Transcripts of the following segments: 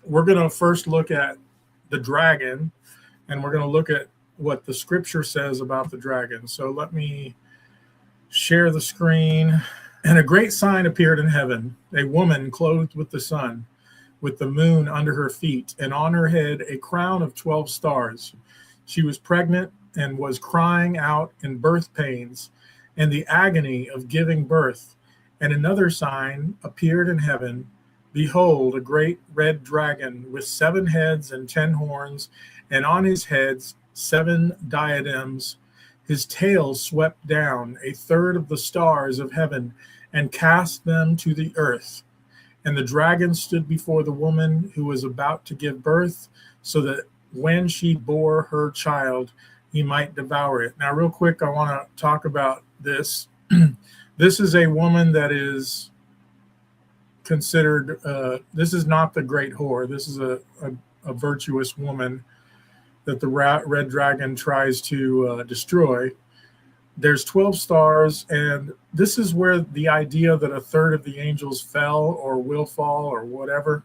we're going to first look at the dragon, and we're going to look at what the scripture says about the dragon. So let me share the screen. And a great sign appeared in heaven, a woman clothed with the sun, with the moon under her feet, and on her head a crown of 12 stars. She was pregnant and was crying out in birth pains and the agony of giving birth. And another sign appeared in heaven. Behold, a great red dragon with 7 heads and 10 horns, and on his heads 7 diadems. His tail swept down a third of the stars of heaven and cast them to the earth. And the dragon stood before the woman who was about to give birth, so that when she bore her child, he might devour it. Now, real quick, I want to talk about this. This is a woman that is considered, this is not the great whore. This is a virtuous woman that the red dragon tries to destroy. There's 12 stars, and this is where the idea that a third of the angels fell or will fall or whatever,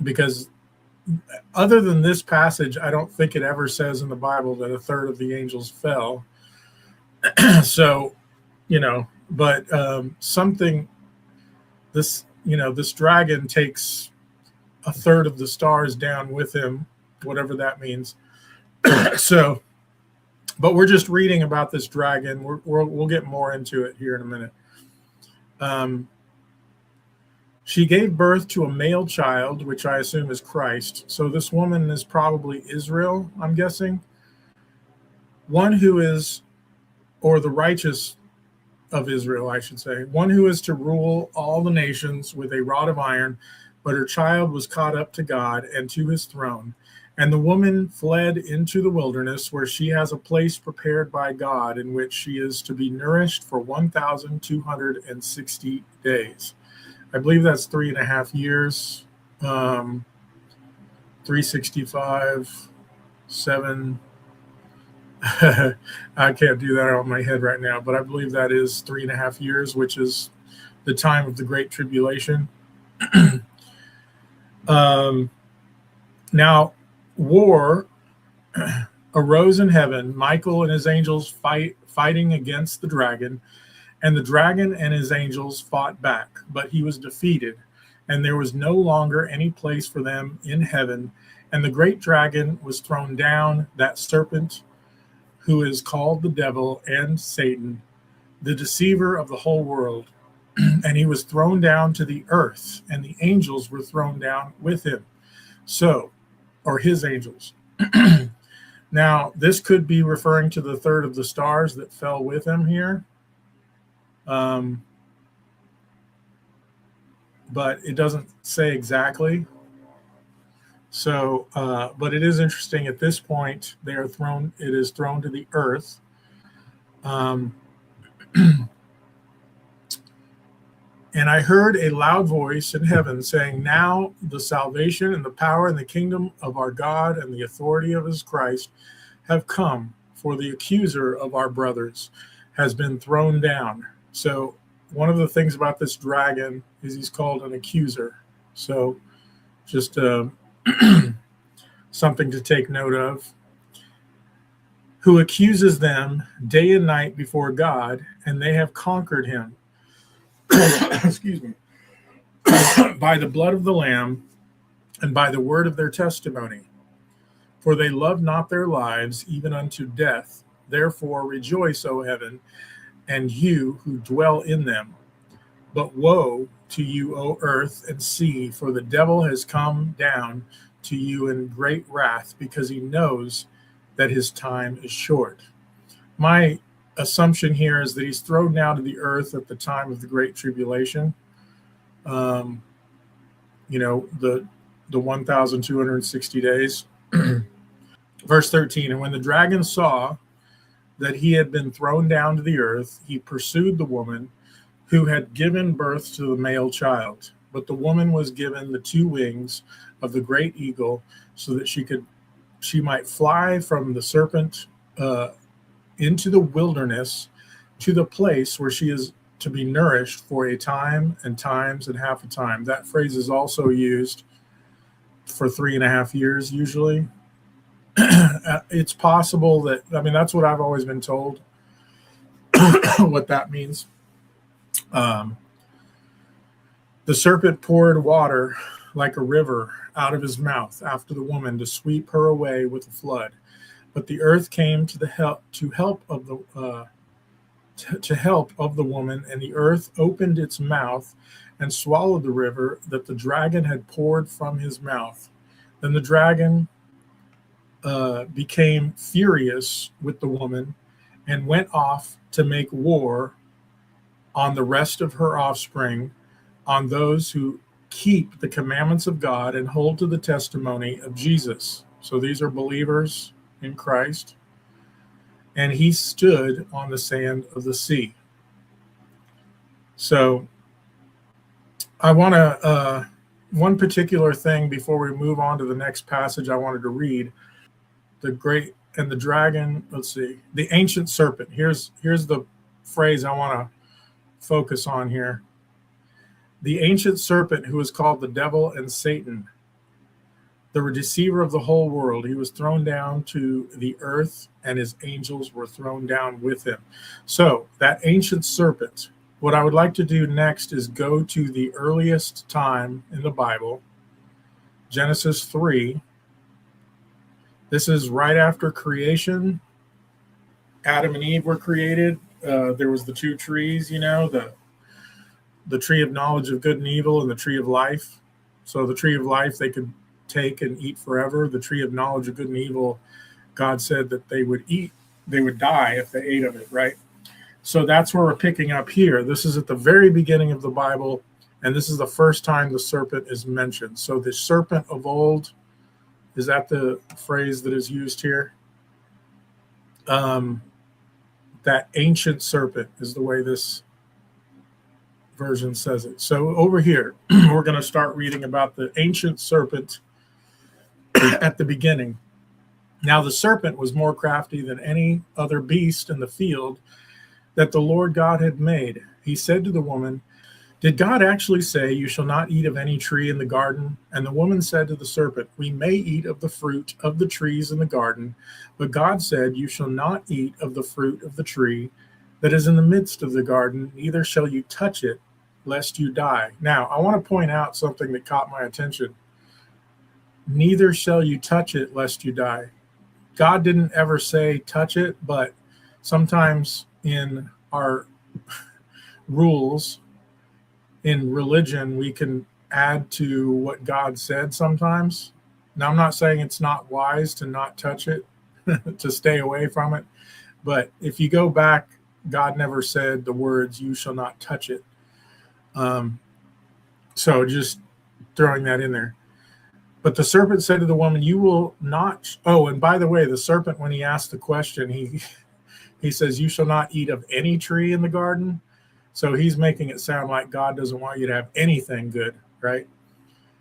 because other than this passage, I don't think it ever says in the Bible that a third of the angels fell. So, but this dragon takes a third of the stars down with him, whatever that means. So, but we're just reading about this dragon. We'll get more into it here in a minute. She gave birth to a male child, which I assume is Christ. So this woman is probably Israel, I'm guessing. One who is, or the righteous of Israel, I should say. One who is to rule all the nations with a rod of iron, but her child was caught up to God and to his throne. And the woman fled into the wilderness, where she has a place prepared by God, in which she is to be nourished for 1,260 days. I believe that's 3.5 years. 365, 7. I can't do that on my head right now, but I believe that is 3.5 years, which is the time of the Great Tribulation. Now, war arose in heaven, Michael and his angels fighting against the dragon, and the dragon and his angels fought back, but he was defeated, and there was no longer any place for them in heaven. And the great dragon was thrown down, that serpent who is called the devil and Satan, the deceiver of the whole world. And he was thrown down to the earth, and the angels were thrown down with him. So, or his angels. Now, this could be referring to the third of the stars that fell with him here. But it doesn't say exactly. So, but it is interesting at this point, it is thrown to the earth. And I heard a loud voice in heaven saying, now the salvation and the power and the kingdom of our God and the authority of his Christ have come, for the accuser of our brothers has been thrown down. So one of the things about this dragon is he's called an accuser. So just something to take note of. Who accuses them day and night before God, and they have conquered him. Excuse me. By the blood of the Lamb and by the word of their testimony. For they love not their lives even unto death. Therefore rejoice, O heaven, and you who dwell in them. But woe to you, O earth and sea, for the devil has come down to you in great wrath, because he knows that his time is short. My assumption here is that he's thrown down to the earth at the time of the Great Tribulation. The 1,260 days. Verse 13, and when the dragon saw that he had been thrown down to the earth, he pursued the woman who had given birth to the male child. But the woman was given the 2 wings of the great eagle, so that she might fly from the serpent into the wilderness, to the place where she is to be nourished for a time and times and half a time. That phrase is also used for 3.5 years usually. It's possible that, I mean, that's what I've always been told what that means. Um, the serpent poured water like a river out of his mouth after the woman to sweep her away with a flood. But the earth came to help of the woman, and the earth opened its mouth and swallowed the river that the dragon had poured from his mouth. Then the dragon became furious with the woman and went off to make war on the rest of her offspring, on those who keep the commandments of God and hold to the testimony of Jesus. So these are believers in Christ. And he stood on the sand of the sea. So I want to, one particular thing before we move on to the next passage I wanted to read. The great and the dragon, let's see, the ancient serpent. Here's the phrase I want to focus on here. The ancient serpent, who is called the devil and Satan, the deceiver of the whole world, he was thrown down to the earth, and his angels were thrown down with him. So that ancient serpent, what I would like to do next is go to the earliest time in the Bible, Genesis 3. This is right after creation. Adam and Eve were created. There was the two trees, the tree of knowledge of good and evil and the tree of life. So the tree of life they could take and eat forever. The tree of knowledge of good and evil, God said that they would die if they ate of it, right? So that's where we're picking up here. This is at the very beginning of the Bible, and this is the first time the serpent is mentioned. So the serpent of old, is that the phrase that is used here? That ancient serpent is the way this version says it. So over here, we're going to start reading about the ancient serpent at the beginning. Now the serpent was more crafty than any other beast in the field that the Lord God had made. He said to the woman, "Did God actually say, 'You shall not eat of any tree in the garden'?" And the woman said to the serpent, "We may eat of the fruit of the trees in the garden, but God said, 'You shall not eat of the fruit of the tree that is in the midst of the garden, neither shall you touch it, lest you die.'" Now, I want to point out something that caught my attention. Neither shall you touch it, lest you die. God didn't ever say touch it, but sometimes in our rules, in religion, we can add to what God said sometimes. Now, I'm not saying it's not wise to not touch it, to stay away from it. But if you go back, God never said the words, "You shall not touch it." So just throwing that in there. But the serpent said to the woman, "You will not." Oh, and by the way, the serpent, when he asked the question, he says, "You shall not eat of any tree in the garden." So he's making it sound like God doesn't want you to have anything good, right?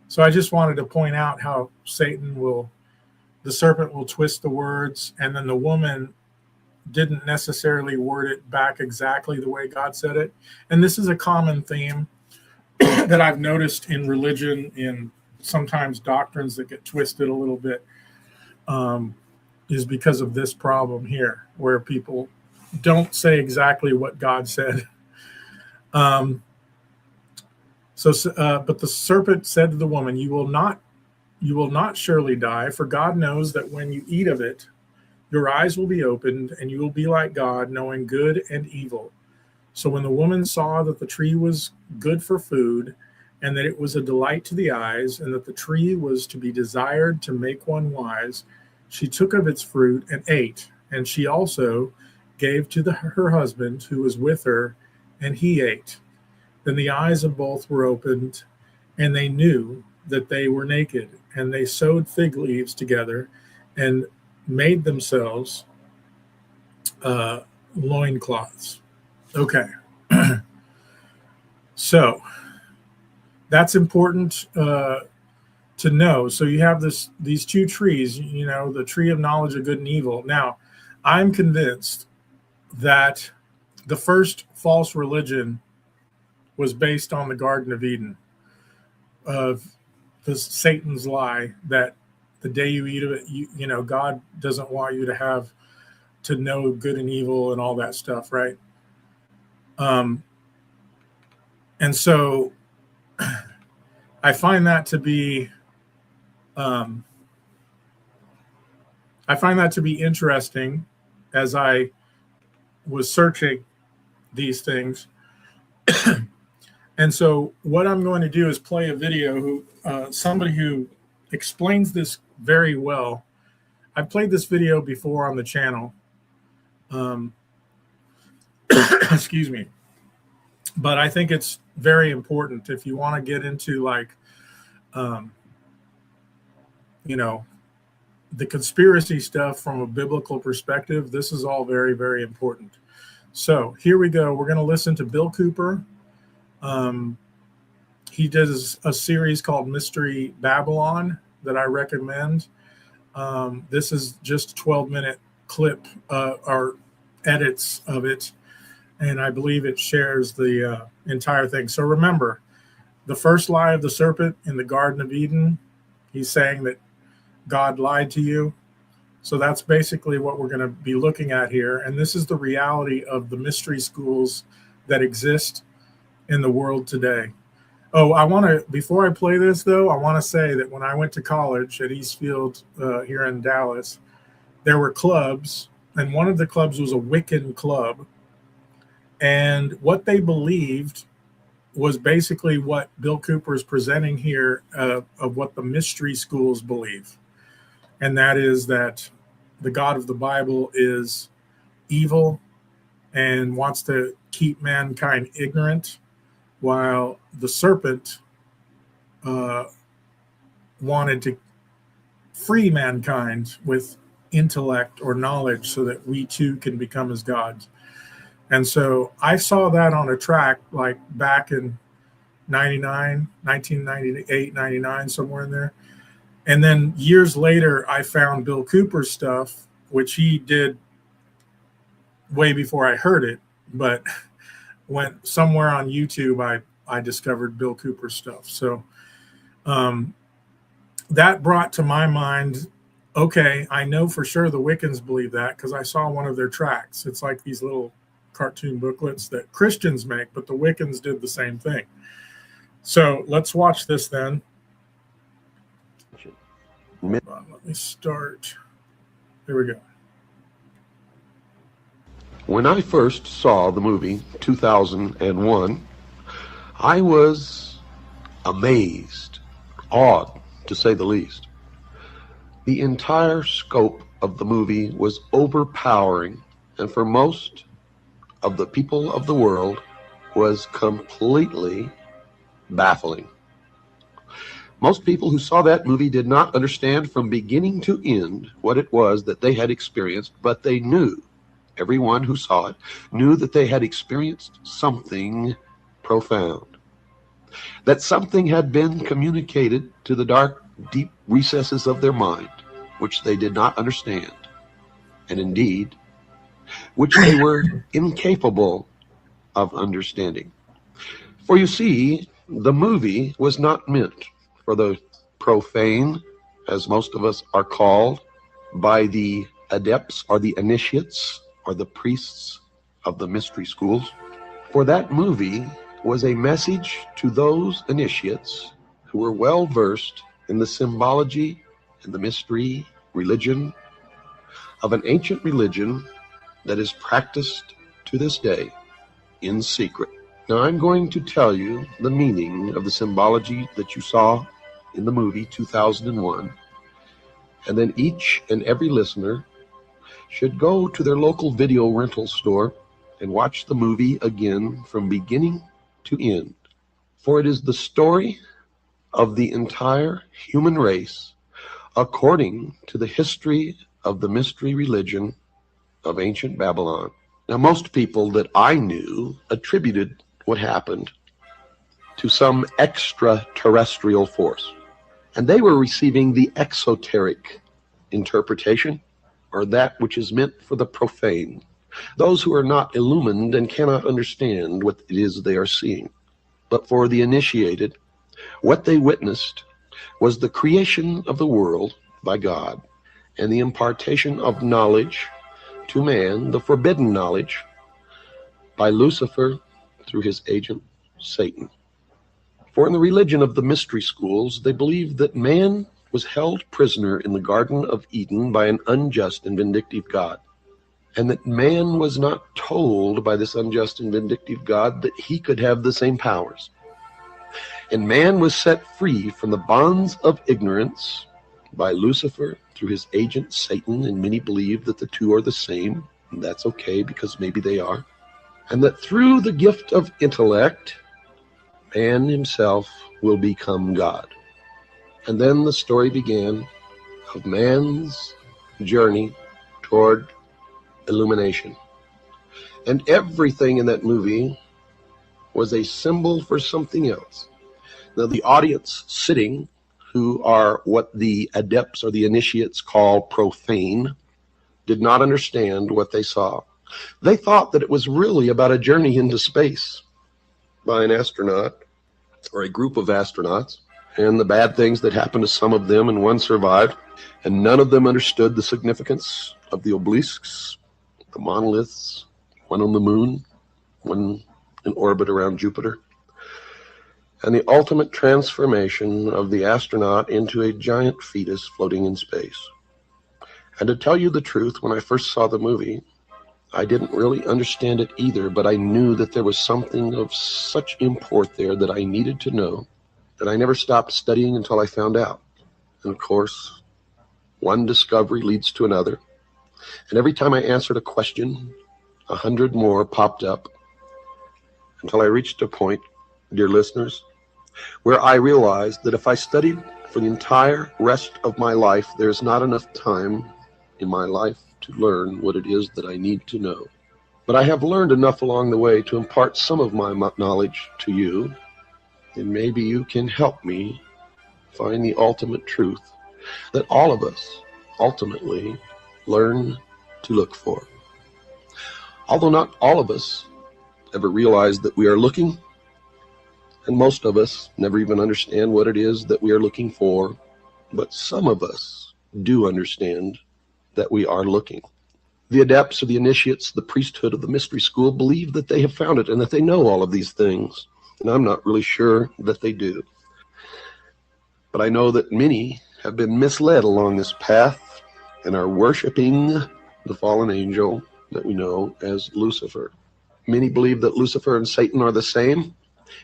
So I just wanted to point out how the serpent will twist the words, and then the woman didn't necessarily word it back exactly the way God said it. And this is a common theme that I've noticed in religion, in sometimes doctrines that get twisted a little bit, is because of this problem here, where people don't say exactly what God said. But the serpent said to the woman, you will not surely die, for God knows that when you eat of it, your eyes will be opened, and you will be like God, knowing good and evil." So when the woman saw that the tree was good for food, and that it was a delight to the eyes, and that the tree was to be desired to make one wise, she took of its fruit and ate, and she also gave to her husband who was with her, and he ate. Then the eyes of both were opened, and they knew that they were naked, and they sewed fig leaves together and made themselves loincloths. Okay. So that's important to know. So you have these two trees, the tree of knowledge of good and evil. Now, I'm convinced that the first false religion was based on the Garden of Eden, of Satan's lie that the day you eat of it, you know, God doesn't want you to know good and evil and all that stuff, right? And so I find that to be interesting as I was searching these things. And so what I'm going to do is play a video somebody who explains this very well. I've played this video before on the channel. Excuse me. But I think it's very important if you want to get into like, you know, the conspiracy stuff from a biblical perspective. This is all very, very important. So here we go. We're going to listen to Bill Cooper. He does a series called Mystery Babylon that I recommend. This is just a 12-minute clip or edits of it. And I believe it shares the entire thing. So remember, the first lie of the serpent in the Garden of Eden, he's saying that God lied to you. So that's basically what we're going to be looking at here. And this is the reality of the mystery schools that exist in the world today. Oh, before I play this, though, I want to say that when I went to college at Eastfield here in Dallas, there were clubs, and one of the clubs was a Wiccan club. And what they believed was basically what Bill Cooper is presenting here of what the mystery schools believe. And that is that the God of the Bible is evil and wants to keep mankind ignorant, while the serpent wanted to free mankind with intellect or knowledge so that we too can become as gods. And so I saw that on a track like back in 1998, 99, somewhere in there. And then years later, I found Bill Cooper's stuff, which he did way before I heard it, but went somewhere on YouTube, I discovered Bill Cooper's stuff. So that brought to my mind, okay, I know for sure the Wiccans believe that because I saw one of their tracks. It's like these little cartoon booklets that Christians make, but the Wiccans did the same thing. So let's watch this then. Hold on, let me start. Here we go. When I first saw the movie 2001, I was amazed, awed, to say the least. The entire scope of the movie was overpowering, and for most of the people of the world was completely baffling. Most people who saw that movie did not understand from beginning to end what it was that they had experienced, but they knew, everyone who saw it, knew that they had experienced something profound. That something had been communicated to the dark, deep recesses of their mind, which they did not understand, and indeed, which they were incapable of understanding. For you see, the movie was not meant for the profane, as most of us are called, by the adepts or the initiates or the priests of the mystery schools. For that movie was a message to those initiates who were well versed in the symbology and the mystery religion of an ancient religion that is practiced to this day in secret. Now I'm going to tell you the meaning of the symbology that you saw in the movie 2001, and then each and every listener should go to their local video rental store and watch the movie again from beginning to end. For it is the story of the entire human race according to the history of the mystery religion of ancient Babylon. Now, most people that I knew attributed what happened to some extraterrestrial force, and they were receiving the exoteric interpretation, or that which is meant for the profane, those who are not illumined and cannot understand what it is they are seeing. But for the initiated, what they witnessed was the creation of the world by God and the impartation of knowledge to man, the forbidden knowledge, by Lucifer through his agent Satan. For in the religion of the mystery schools, they believed that man was held prisoner in the Garden of Eden by an unjust and vindictive God, and that man was not told by this unjust and vindictive God that he could have the same powers. And man was set free from the bonds of ignorance by Lucifer through his agent Satan, and many believe that the two are the same, and that's okay because maybe they are. And that through the gift of intellect, man himself will become God. And then the story began of man's journey toward illumination. And everything in that movie was a symbol for something else. Now, the audience sitting, who are what the adepts or the initiates call profane, did not understand what they saw. They thought that it was really about a journey into space by an astronaut or a group of astronauts, and the bad things that happened to some of them, and one survived, and none of them understood the significance of the obelisks, the monoliths, one on the moon, one in orbit around Jupiter, and the ultimate transformation of the astronaut into a giant fetus floating in space. And to tell you the truth, when I first saw the movie, I didn't really understand it either, but I knew that there was something of such import there that I needed to know, that I never stopped studying until I found out. And of course, one discovery leads to another. And every time I answered a question, 100 more popped up, until I reached a point, dear listeners, where I realized that if I studied for the entire rest of my life, there's not enough time in my life to learn what it is that I need to know. But I have learned enough along the way to impart some of my knowledge to you, and maybe you can help me find the ultimate truth that all of us ultimately learn to look for. Although not all of us ever realize that we are looking, and most of us never even understand what it is that we are looking for, but some of us do understand that we are looking. The adepts or the initiates, the priesthood of the mystery school, believe that they have found it and that they know all of these things. And I'm not really sure that they do. But I know that many have been misled along this path and are worshiping the fallen angel that we know as Lucifer. Many believe that Lucifer and Satan are the same.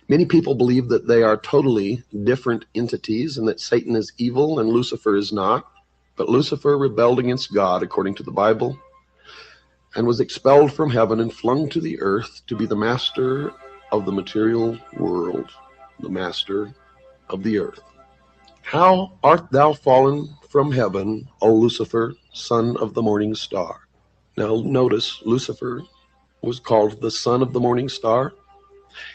Many people believe that they are totally different entities and that Satan is evil and Lucifer is not. But Lucifer rebelled against God, according to the Bible, and was expelled from heaven and flung to the earth to be the master of the material world, the master of the earth. How art thou fallen from heaven, O Lucifer, son of the morning star? Now notice, Lucifer was called the son of the morning star.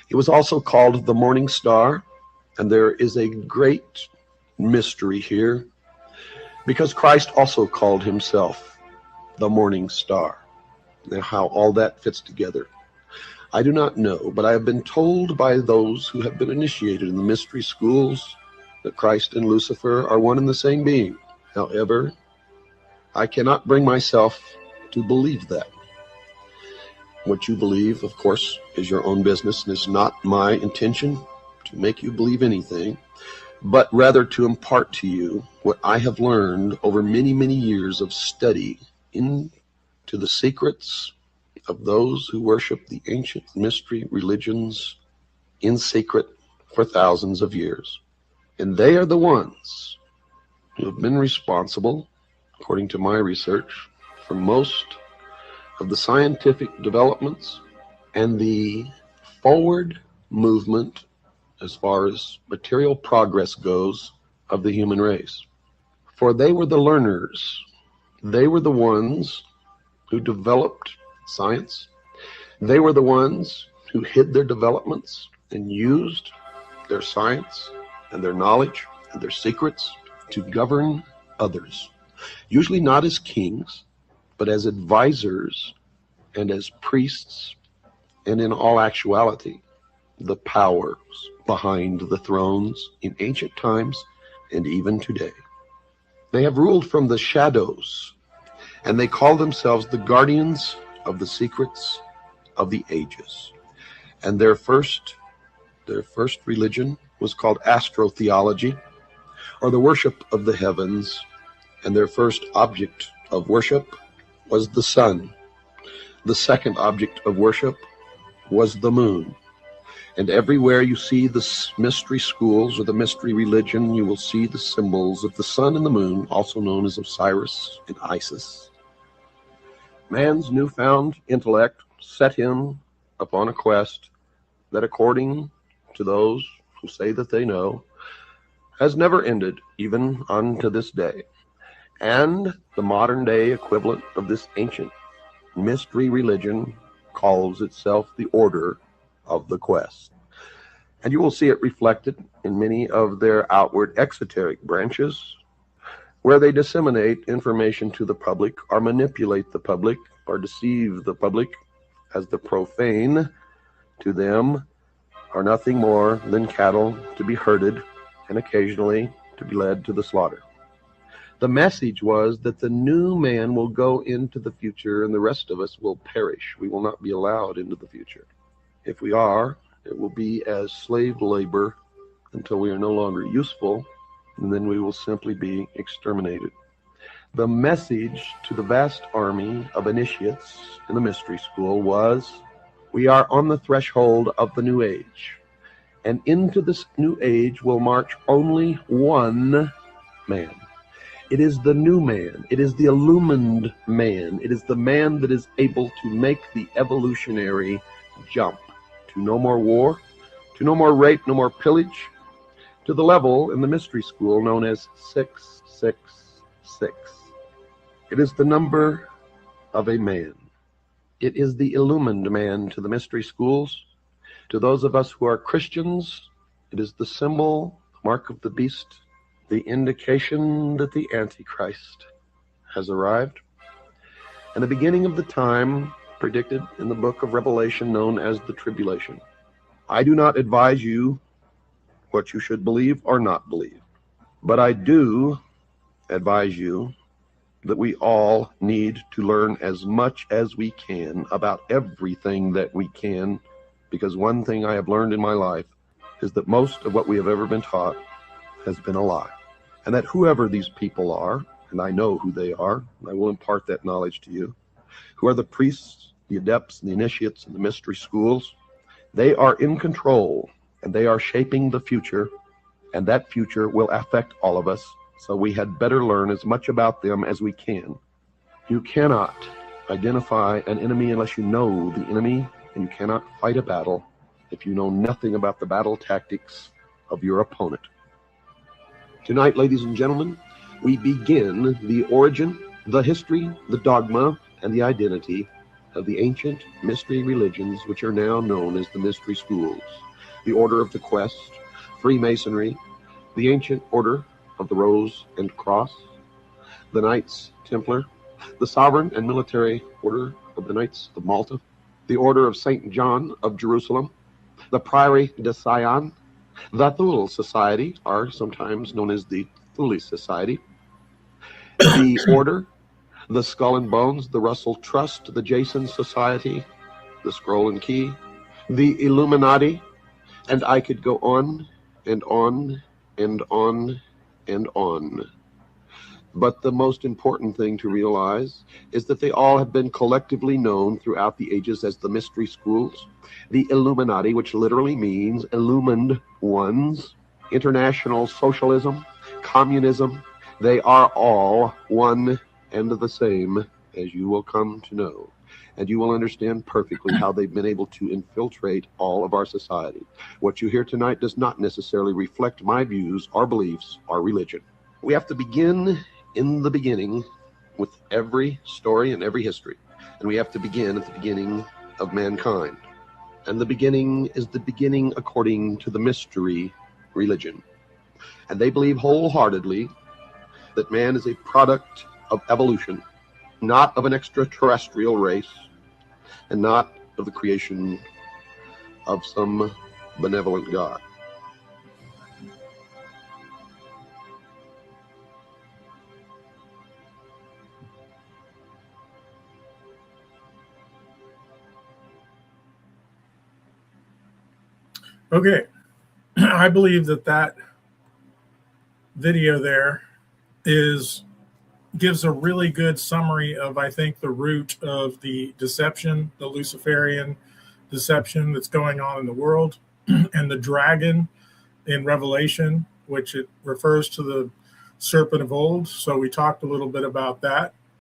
He was also called the morning star, and there is a great mystery here, because Christ also called himself the morning star. Now, how all that fits together, I do not know, but I have been told by those who have been initiated in the mystery schools that Christ and Lucifer are one and the same being. However, I cannot bring myself to believe that. What you believe, of course, is your own business, and is not my intention to make you believe anything, but rather to impart to you what I have learned over many, many years of study into the secrets of those who worship the ancient mystery religions in secret for thousands of years. And they are the ones who have been responsible, according to my research, for most of the scientific developments and the forward movement as far as material progress goes of the human race. For they were the learners. They were the ones who developed science. They were the ones who hid their developments and used their science and their knowledge and their secrets to govern others, usually not as kings, but as advisors and as priests, and in all actuality, the powers behind the thrones in ancient times and even today. They have ruled from the shadows, and they call themselves the guardians of the secrets of the ages. And their first religion was called astrotheology, or the worship of the heavens, and their first object of worship was the sun. The second object of worship was the moon. And everywhere you see the mystery schools or the mystery religion, you will see the symbols of the sun and the moon, also known as Osiris and Isis. Man's newfound intellect set him upon a quest that, according to those who say that they know, has never ended, even unto this day. And the modern day equivalent of this ancient mystery religion calls itself the Order of the Quest. And you will see it reflected in many of their outward exoteric branches, where they disseminate information to the public, or manipulate the public, or deceive the public, as the profane to them are nothing more than cattle to be herded and occasionally to be led to the slaughter. The message was that the new man will go into the future and the rest of us will perish. We will not be allowed into the future. If we are, it will be as slave labor until we are no longer useful, and then we will simply be exterminated. The message to the vast army of initiates in the mystery school was, we are on the threshold of the new age, and into this new age will march only one man. It is the new man. It is the illumined man. It is the man that is able to make the evolutionary jump to no more war, to no more rape, no more pillage, to the level in the mystery school known as 666. It is the number of a man. It is the illumined man to the mystery schools. To those of us who are Christians, it is the symbol, mark of the beast, the indication that the Antichrist has arrived, and the beginning of the time predicted in the book of Revelation known as the tribulation. I do not advise you what you should believe or not believe, but I do advise you that we all need to learn as much as we can about everything that we can, because one thing I have learned in my life is that most of what we have ever been taught has been a lie. And that whoever these people are, and I know who they are, and I will impart that knowledge to you, who are the priests, the adepts, and the initiates in the mystery schools, they are in control, and they are shaping the future, and that future will affect all of us, so we had better learn as much about them as we can. You cannot identify an enemy unless you know the enemy, and you cannot fight a battle if you know nothing about the battle tactics of your opponent. Tonight, ladies and gentlemen, we begin the origin, the history, the dogma, and the identity of the ancient mystery religions which are now known as the mystery schools, the Order of the Quest, Freemasonry, the Ancient Order of the Rose and Cross, the Knights Templar, the Sovereign and Military Order of the Knights of Malta, the Order of St. John of Jerusalem, the Priory de Sion, the Thule Society, are sometimes known as the Thule Society, the Order, the Skull and Bones, the Russell Trust, the Jason Society, the Scroll and Key, the Illuminati, and I could go on and on and on and on. But the most important thing to realize is that they all have been collectively known throughout the ages as the mystery schools, the Illuminati, which literally means illumined ones, international socialism, communism. They are all one and the same, as you will come to know. And you will understand perfectly how they've been able to infiltrate all of our society. What you hear tonight does not necessarily reflect my views or beliefs or religion. We have to begin in the beginning with every story and every history. And we have to begin at the beginning of mankind. And the beginning is the beginning according to the mystery religion. And they believe wholeheartedly that man is a product of evolution, not of an extraterrestrial race, and not of the creation of some benevolent God. Okay, I believe that video there gives a really good summary of, I think, the root of the deception, the Luciferian deception that's going on in the world, and the dragon in Revelation, which it refers to the serpent of old. So we talked a little bit about that.